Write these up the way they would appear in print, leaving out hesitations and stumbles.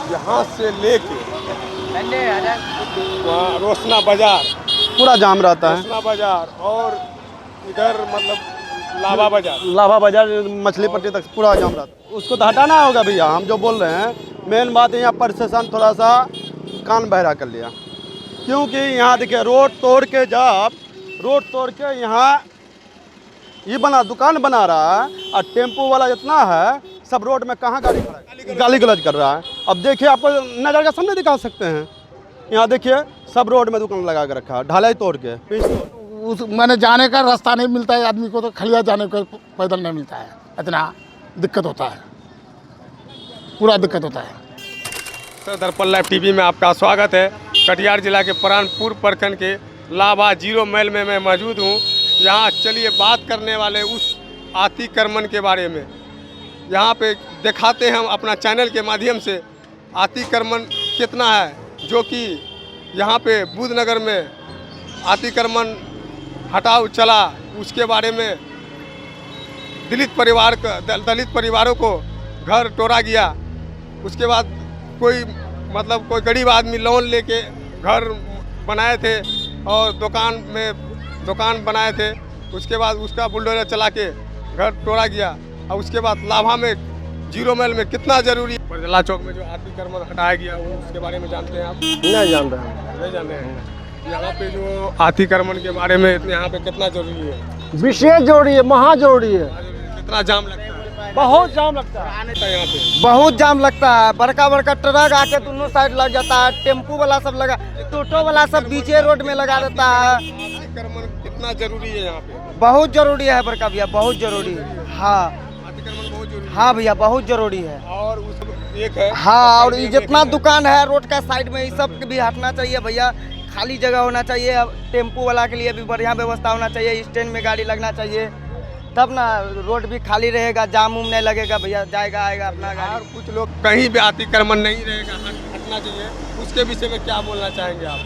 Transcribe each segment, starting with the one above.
यहाँ से लेके वहाँ रोशना बाजार, पूरा जाम रहता है। रोशना बाजार और इधर मतलब लाभा बाजार मछली पट्टी तक पूरा जाम रहता है। उसको तो हटाना होगा भैया, हम जो बोल रहे हैं मेन बात है यहाँ प्रशासन थोड़ा सा कान बहरा कर लिया, क्योंकि यहाँ देखिए रोड तोड़ के यहाँ ये दुकान बना रहा है और टेम्पो वाला जितना है सब रोड में कहाँ गाली गलौज कर रहा है। अब देखिए आपको नज़र का सामने दिखा सकते हैं, यहाँ देखिए सब रोड में दुकान लगा के रखा है, ढलाई तोड़ के उस मैंने जाने का रास्ता नहीं मिलता है आदमी को, तो खलिया जाने का पैदल नहीं मिलता है, इतना दिक्कत होता है, पूरा दिक्कत होता है। सर दर्पण लाइव टीवी में आपका स्वागत है। कटिहार जिला के परानपुर प्रखंड के लाभा 0 माइल में मैं मौजूद हूँ। यहाँ चलिए बात करने वाले उस अतिक्रमण के बारे में, यहाँ पे दिखाते हैं हम अपना चैनल के माध्यम से अतिक्रमण कितना है, जो कि यहाँ पे बुधनगर में अतिक्रमण हटाओ चला, उसके बारे में दलित परिवारों को घर तोड़ा गया। उसके बाद कोई गरीब आदमी लोन लेके घर बनाए थे और दुकान बनाए थे, उसके बाद उसका बुलडोजर चला के घर तोड़ा गया। और उसके बाद लाभा में 0 माइल में कितना जरूरी है, बरजला चौक में जो अतिक्रमण हटाया गया वो उसके बारे में जानते हैं आप? नहीं जान रहे हैं। नहीं जान रहे हैं। यहाँ पे जो अतिक्रमण के बारे में यहाँ पे कितना जरूरी है? विशेष जरूरी है, महा जरूरी है। कितना जाम लगता है? बहुत जाम लगता है यहाँ पे बहुत जाम लगता है। बड़का ट्रक आके दोनों साइड लग जाता है, टेम्पू वाला सब लगा, टोटो वाला सब बीचे रोड में लगा देता है। अतिक्रमण कितना जरूरी है यहाँ पे? बहुत जरूरी है बड़का भैया, बहुत जरूरी है। हाँ अतिक्रमण बहुत जरूरी है। हाँ भैया बहुत जरूरी है। और उस एक है हाँ, और ये जितना दुकान है रोड का साइड में ये सब भी हटना चाहिए भैया, खाली जगह होना चाहिए। टेम्पू वाला के लिए भी बढ़िया व्यवस्था होना चाहिए, स्टैंड में गाड़ी लगना चाहिए, तब ना रोड भी खाली रहेगा, जाम उम नहीं लगेगा भैया, जाएगा आएगा अपना गाड़ी। और कुछ लोग कहीं भी अतिक्रमण नहीं रहेगा, हटना चाहिए, उसके विषय में क्या बोलना चाहेंगे आप?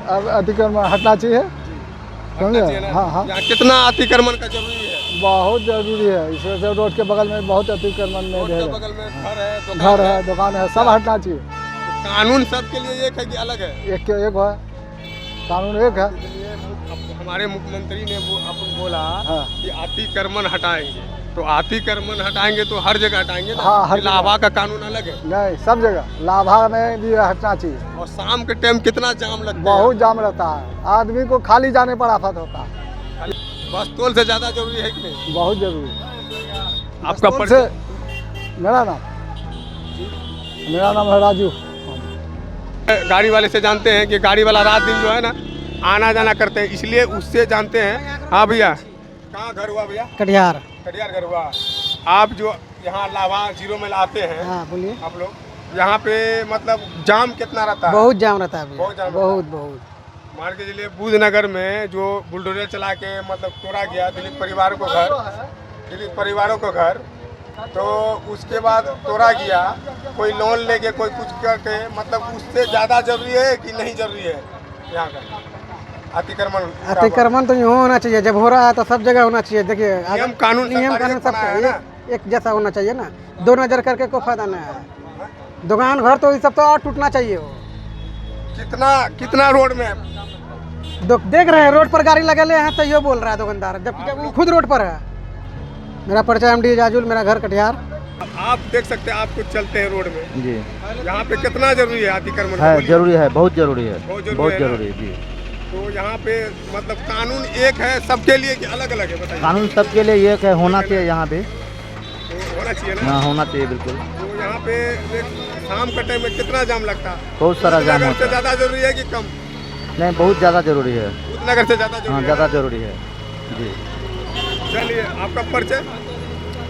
अब अतिक्रमण हटना चाहिए, हटना चाहिए ना? हाँ हाँ यहाँ कितना अतिक्रमण का जरूरी है? बहुत जरूरी है। इस वजह से रोड के बगल में बहुत अतिक्रमण में रोड के है, बगल में घर है, दुकान है, सब हटना चाहिए। कानून सबके लिए एक है कि अलग है? एक के एक है, कानून एक है। हमारे मुख्यमंत्री ने बोला हाँ। कि अतिक्रमण हटाएंगे, तो अतिक्रमण हटाएंगे तो हर जगह हटाएंगे ना? हाँ, हर कि लाभा का कानून अलग है? नहीं, सब जगह लाभा में भी हटना चाहिए। और शाम के टाइम कितना जाम लगता है? बहुत जाम रहता है, आदमी को खाली जाने पर आफत होता है। बस तोल से ज्यादा जरूरी है कि नहीं? बहुत जरूरी है। आपका बस से मेरा नाम है राजू। गाड़ी वाले से जानते हैं कि गाड़ी वाला रात दिन जो है ना आना जाना करते हैं, इसलिए उससे जानते हैं। हाँ भैया, कहाँ घर हुआ भैया? कटिहार। कटिहार घर हुआ। आप जो यहाँ लाभा 0 माइल आते हैं, हाँ बोलिए। आप लोग यहाँ पे मतलब जाम कितना रहता है? बहुत जाम रहता है, बहुत जाम बहुत। मान के चलिए बुधनगर में जो बुलडोजर चला के तोड़ा गया दलित परिवारों को घर, तो उसके बाद तोड़ा गया, कोई लोन लेके कोई कुछ करके, उससे ज़्यादा जरूरी है कि नहीं जरूरी है यहाँ का अतिक्रमण? तो यूँ होना चाहिए, जब हो रहा है तो सब जगह होना चाहिए। देखिए नियम कानून सब एक जैसा होना चाहिए ना, दो नज़र करके कोई फायदा नहीं है। दुकान घर तो ये सब तो और टूटना चाहिए। वो कितना रोड में देख रहे हैं, रोड पर गाड़ी लगे हैं तो ये बोल रहा है दुकानदार, जबकि वो खुद रोड पर है। मेरा परिचय MD जाजुल, मेरा घर कटिहार। आप देख सकते हैं, आप कुछ चलते हैं रोड में जी, यहाँ पे कितना जरूरी है अतिक्रमण? है, जरूरी है, बहुत जरूरी है, बहुत जरूरी है जी। तो यहाँ पे कानून एक है सबके लिए कि अलग अलग है, बताइए? कानून सबके लिए एक है, होना चाहिए यहाँ पे, तो होना चाहिए ना? हाँ होना चाहिए बिल्कुल। तो यहाँ पे शाम के टाइम में कितना जाम लगता है? बहुत सारा जाम होता है। ज़्यादा जरूरी है कि कम? नहीं, बहुत ज़्यादा जरूरी है। बुधनगर से ज़्यादा जरूरी हाँ, है? ज़्यादा जरूरी है जी। चलिए, आपका परिचय?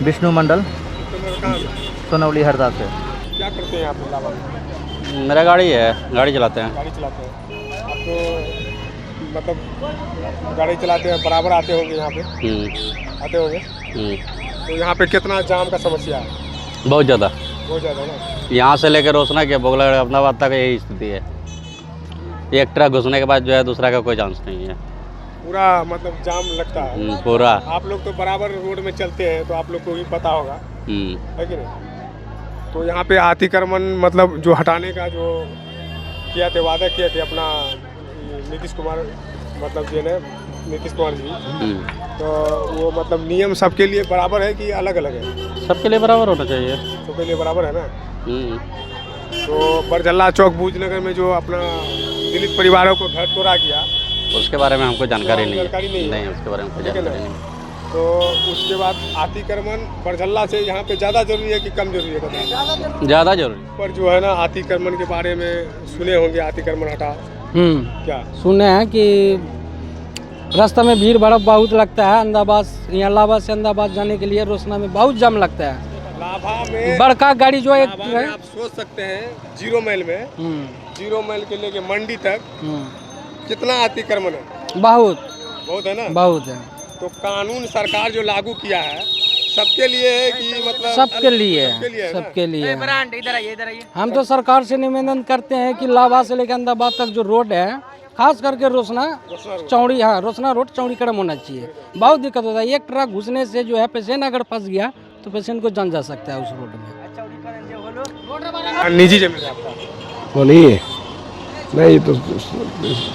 विष्णु मंडल, कहाँ? सोनौली हरदा से। क्या करते हैं आप लाभा में? मेरा गाड़ी है, गाड़ी चलाते हैं। गाड़ी चलाते हैं आप? तो गाड़ी चलाते हैं, बराबर आते होंगे यहाँ पे? आते होंगे। तो यहाँ पे कितना जाम का समस्या है? बहुत ज़्यादा ना? यहाँ से लेकर रोशना के बोगला अपनाबाद तक यही स्थिति है। एक ट्रक घुसने के बाद जो है दूसरा का कोई चांस नहीं है, पूरा जाम लगता है पूरा। आप लोग तो बराबर रोड में चलते हैं, तो आप लोग को भी पता होगा, है कि नहीं? तो यहाँ पे अतिक्रमण मतलब जो हटाने का जो किया थे, वादा किए थे अपना नीतीश कुमार, मतलब जो है नीतीश कुमार जी, तो वो मतलब नियम सबके लिए बराबर है कि अलग अलग है? सबके लिए बराबर होना चाहिए। सबके लिए बराबर है ना। तो बरजल्ला चौक भूजनगर में जो अपना दलित परिवारों को घर तोड़ा गया, उसके बारे में हमको जानकारी नहीं जानकारी नहीं है। नहीं, उसके बारे में कोई ठीक है ना? जानकारी नहीं। तो उसके बाद अतिक्रमण बरजल्ला से यहाँ पे ज़्यादा जरूरी है कि कम जरूरी है बताइए? ज़्यादा जरूरी। पर जो है ना अतिक्रमण के बारे में सुने होंगे, अतिक्रमण हटा क्या सुने हैं कि रास्ता में भीड़ भड़क बहुत लगता है। अहमदाबाद, यहाँ लाभा से अहमदाबाद जाने के लिए रोशना में बहुत जाम लगता है। लाभा में बड़का गाड़ी जो एक लाभा में आप सोच सकते हैं 0 माइल में, 0 माइल के लेके मंडी तक कितना अतिक्रमण है? बहुत है ना? बहुत है। तो कानून सरकार जो लागू किया है सबके लिए है कि मतलब सबके लिए है, है ना? सबके लिए है। हम तो सरकार से निवेदन करते हैं कि लाभा से लेकर अहमदाबाद तक जो रोड है, खास करके रोशना चौड़ी, हाँ रोशना रोड चौड़ीकरण होना चाहिए। बहुत दिक्कत होता है, एक ट्रक घुसने से जो है पेशेंट अगर फंस गया तो पेशेंट को जान जा सकता है उस रोड में। निजी जमीन है आपका? बोलिए। नहीं तो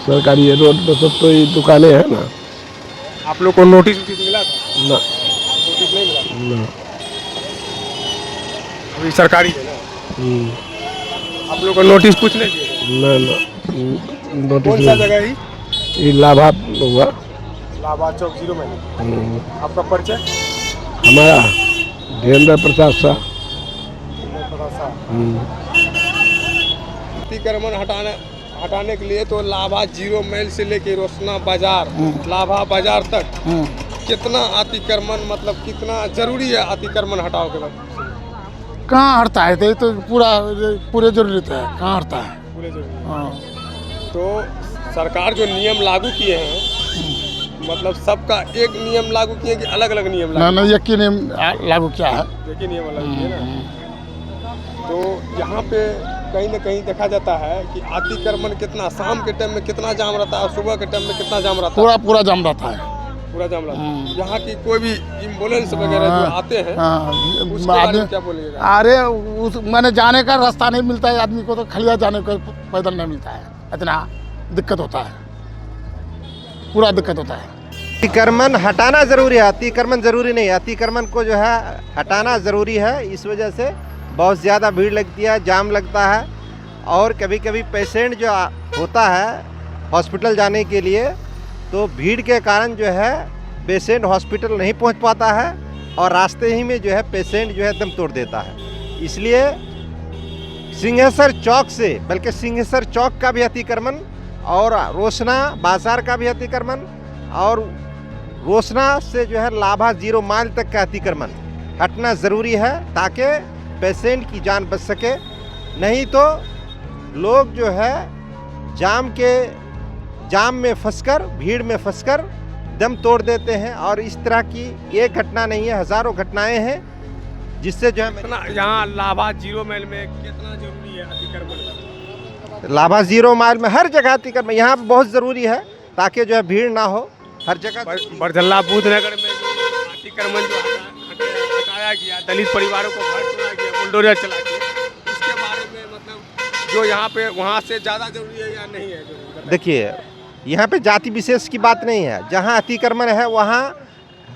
सरकारी है, रोड पे सब तो ये दुकानें हैं ना। आप लोग को नोटिस मिला था? ना नोटिस नहीं मिला? ना। अभी सरकारी है ना? आप लोग को नोटिस कुछ नहीं दिया? ना नोटिस कौन सा जगह ही? ये लाभा हुआ। लाभा चौक 0 माइल। आपका परिचय? हमारा धीरेन्द्र प्रसाद शाह। अतिक्रमण हटाने के लिए तो लाभा 0 माइल से लेके रोशना बाजार, लाभा बाजार तक कितना अतिक्रमण, मतलब कितना जरूरी है अतिक्रमण हटाओ के बाद? कहाँ हटता है? तो पूरे जरूरत है, कहाँ हटता है? पूरे जरूरी। हाँ। तो सरकार जो नियम लागू किए हैं, मतलब सबका एक नियम लागू किए कि अलग अलग नियम लागू? ना एक ही नियम लागू किया है। एक ही नियम लागू किए ना। तो यहाँ पे कहीं ना कहीं देखा जाता है कि अतिक्रमण कितना, शाम के टाइम में कितना जाम रहता है, सुबह के टाइम में कितना जाम रहता है? पूरा जाम रहता है। पूरा जाम रहता है। यहाँ की कोई भी एम्बुलेंस वगैरह जो आते हैं उसके बारे में क्या बोलिएगा? अरे उस मैंने जाने का रास्ता नहीं मिलता है आदमी को, तो खलिया जाने का पैदल नहीं मिलता है, इतना दिक्कत होता है, पूरा दिक्कत होता है। अतिक्रमण हटाना ज़रूरी है, अतिक्रमण ज़रूरी नहीं है। अतिक्रमण को जो है हटाना ज़रूरी है। इस वजह से बहुत ज़्यादा भीड़ लगती है, जाम लगता है, और कभी कभी पेशेंट जो होता है हॉस्पिटल जाने के लिए, तो भीड़ के कारण जो है पेशेंट हॉस्पिटल नहीं पहुंच पाता है, और रास्ते ही में जो है पेशेंट जो है दम तोड़ देता है। इसलिए सिंहेश्वर चौक से, बल्कि सिंहेश्वर चौक का भी अतिक्रमण, और रोशना बाजार का भी अतिक्रमण, और रोशना से जो है लाभा 0 माइल तक का अतिक्रमण हटना ज़रूरी है, ताकि पेशेंट की जान बच सके। नहीं तो लोग जो है जाम में फंसकर, भीड़ में फंसकर दम तोड़ देते हैं। और इस तरह की एक घटना नहीं है, हज़ारों घटनाएं हैं, जिससे जो है यहाँ लाभा 0 माइल में कितना जरूरी है अतिक्रमण? लाभा 0 माइल में हर जगह अतिक्रमण यहाँ बहुत ज़रूरी है, ताकि जो है भीड़ ना हो हर जगह। बरजल्ला बूधनगर में जो अतिक्रमण जो हटाया गया, दलित परिवारों को घर तोड़ा गया, बुलडोजर चला के, उसके बारे में मतलब जो यहाँ पे वहाँ से ज़्यादा जरूरी है या नहीं है? देखिए, यहाँ पे जाति विशेष की बात नहीं है। जहाँ अतिक्रमण है वहाँ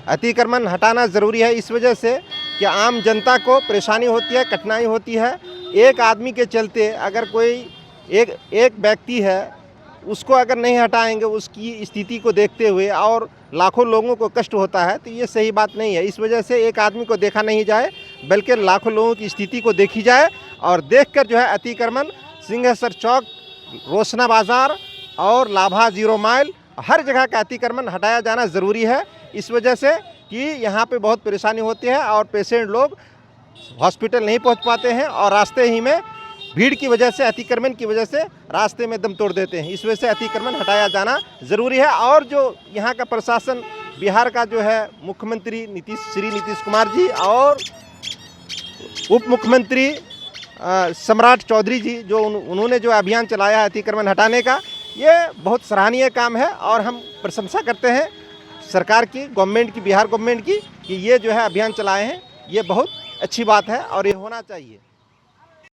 अतिक्रमण हटाना ज़रूरी है, इस वजह से कि आम जनता को परेशानी होती है, कठिनाई होती है। एक आदमी के चलते अगर कोई एक व्यक्ति है, उसको अगर नहीं हटाएंगे, उसकी स्थिति को देखते हुए और लाखों लोगों को कष्ट होता है, तो ये सही बात नहीं है। इस वजह से एक आदमी को देखा नहीं जाए, बल्कि लाखों लोगों की स्थिति को देखी जाए, और देखकर जो है अतिक्रमण सिंहेश्वर चौक, रोशना बाज़ार और लाभा 0 माइल हर जगह का अतिक्रमण हटाया जाना ज़रूरी है। इस वजह से कि यहाँ पे बहुत परेशानी होती है, और पेशेंट लोग हॉस्पिटल नहीं पहुँच पाते हैं, और रास्ते ही में भीड़ की वजह से, अतिक्रमण की वजह से रास्ते में दम तोड़ देते हैं। इस वजह से अतिक्रमण हटाया जाना ज़रूरी है। और जो यहाँ का प्रशासन, बिहार का जो है मुख्यमंत्री श्री नीतीश कुमार जी और उप मुख्यमंत्री सम्राट चौधरी जी, जो उन्होंने जो अभियान चलाया है अतिक्रमण हटाने का, ये बहुत सराहनीय काम है। और हम प्रशंसा करते हैं सरकार की, गवर्नमेंट की, बिहार गवर्नमेंट की, कि ये जो है अभियान चलाए हैं, ये बहुत अच्छी बात है और ये होना चाहिए।